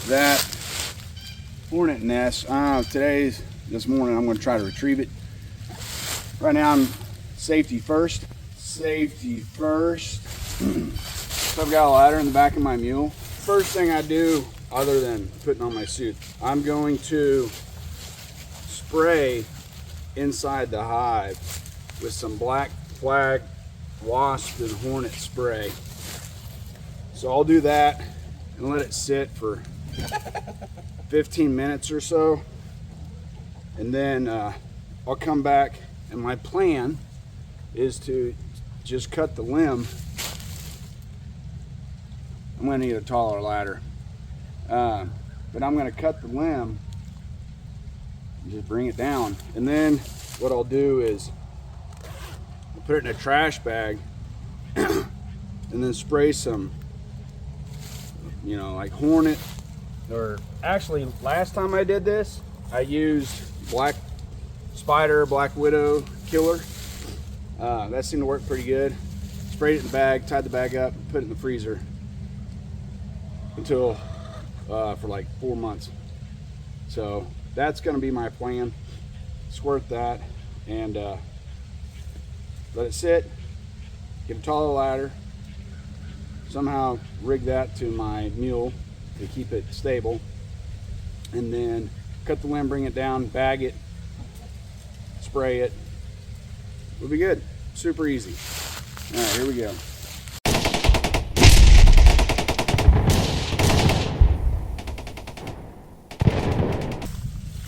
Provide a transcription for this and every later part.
that hornet nest. This morning I'm going to try to retrieve it. Right now I'm safety first. Safety first. So I've got a ladder in the back of my mule. First thing I do, other than putting on my suit, I'm going to spray inside the hive with some black flag wasp and hornet spray. So I'll do that and let it sit for 15 minutes or so, and then I'll come back, and my plan is to just cut the limb. I'm going to need a taller ladder, but I'm going to cut the limb and just bring it down, and then what I'll do is I'll put it in a trash bag and then spray some, you know, like hornet, or actually last time I did this I used black spider, black widow killer. That seemed to work pretty good. Sprayed it in the bag, tied the bag up, put it in the freezer until for like 4 months. So that's going to be my plan. Squirt that and let it sit, get a taller ladder, somehow rig that to my mule to keep it stable, and then cut the limb, bring it down, bag it, spray it. We'll be good. Super easy. All right, here we go.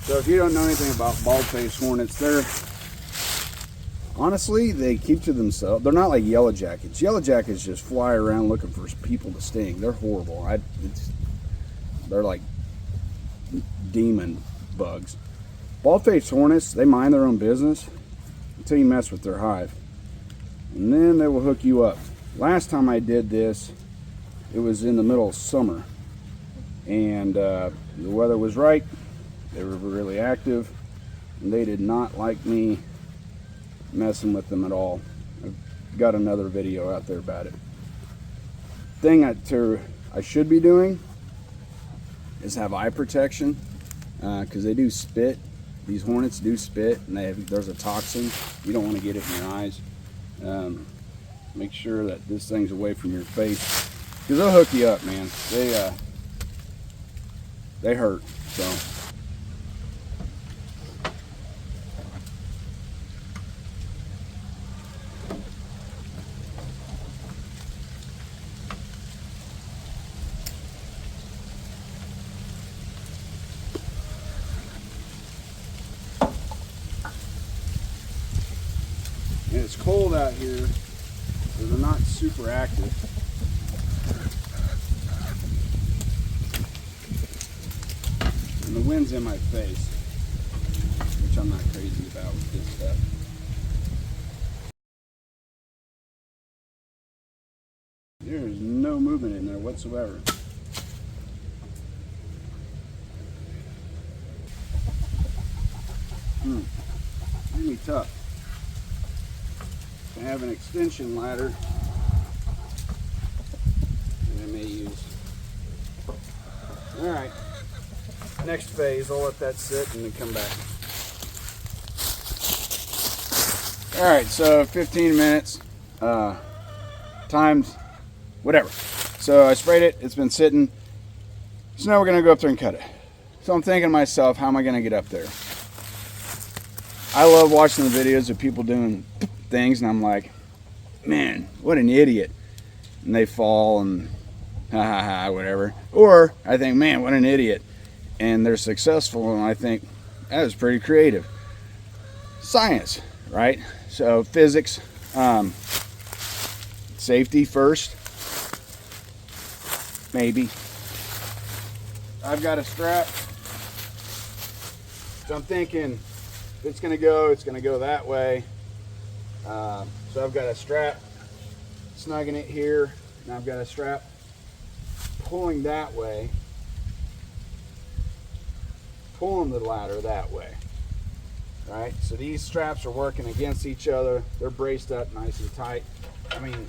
So if you don't know anything about bald-faced hornets, honestly, they keep to themselves. They're not like yellow jackets. Yellow jackets just fly around looking for people to sting. They're horrible. They're like demon bugs. Bald-faced hornets, they mind their own business until you mess with their hive, and then they will hook you up. Last time I did this, it was in the middle of summer, and the weather was right. They were really active, and they did not like me messing with them at all. I've got another video out there about it. Thing I should be doing is have eye protection, because they do spit. These hornets do spit, and there's a toxin. You don't want to get it in your eyes. Make sure that this thing's away from your face, because they'll hook you up, man. They hurt. So and it's cold out here, so they're not super active. And the wind's in my face, which I'm not crazy about with this stuff. There's no movement in there whatsoever. Really tough. I have an extension ladder that I may use. Alright, next phase, I'll let that sit and then come back. Alright, so 15 minutes, times whatever. So I sprayed it, it's been sitting. So now we're going to go up there and cut it. So I'm thinking to myself, how am I going to get up there? I love watching the videos of people doing things, and I'm like, man, what an idiot, and they fall and ha ha ha, whatever. Or I think, man, what an idiot, and they're successful, and I think that was pretty creative. Science, right? So physics, safety first, maybe. I've got a strap, so I'm thinking if it's going to go that way. So I've got a strap snugging it here, and I've got a strap pulling that way, pulling the ladder that way. Right? So these straps are working against each other. They're braced up nice and tight. I mean,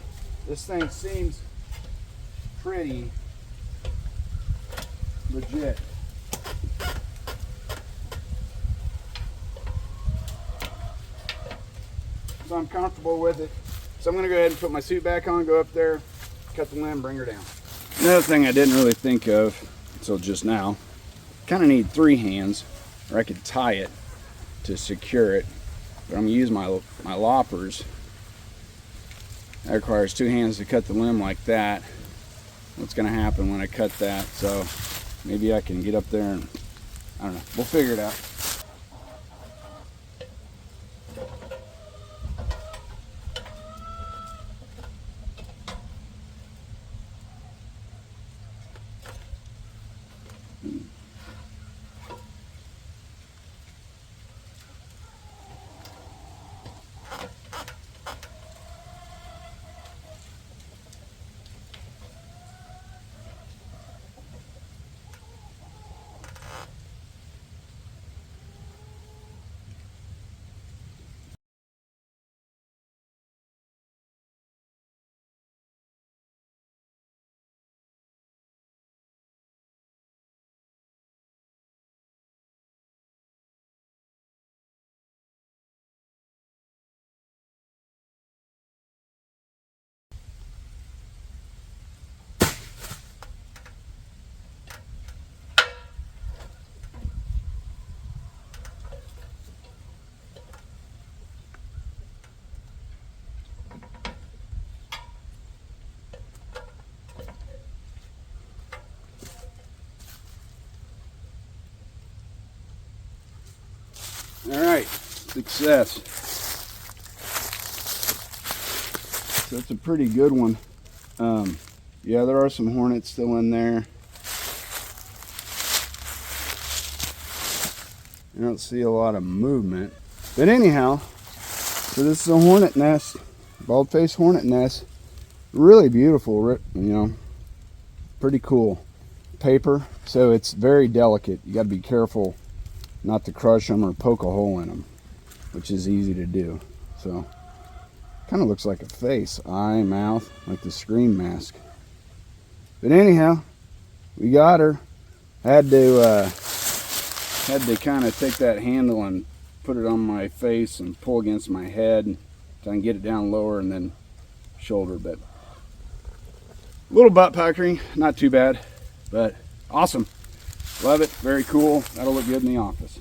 this thing seems pretty legit. So I'm comfortable with it. So I'm gonna go ahead and put my suit back on, go up there, cut the limb, bring her down. Another thing I didn't really think of until just now, kind of need 3 hands, or I could tie it to secure it. But I'm gonna use my loppers. That requires 2 hands to cut the limb like that. What's gonna happen when I cut that? So maybe I can get up there and, I don't know, we'll figure it out. All right, success. So that's a pretty good one. Yeah, there are some hornets still in there. I don't see a lot of movement. But anyhow, so this is a hornet nest, bald-faced hornet nest. Really beautiful, you know, pretty cool. Paper, so it's very delicate. You got to be careful not to crush them or poke a hole in them, which is easy to do. So kind of looks like a face, eye, mouth, like the Scream mask. But anyhow, we got her. Had to kind of take that handle and put it on my face and pull against my head so I can get it down lower and then shoulder. But a little butt puckering, not too bad, but awesome. Love it, very cool. That'll look good in the office.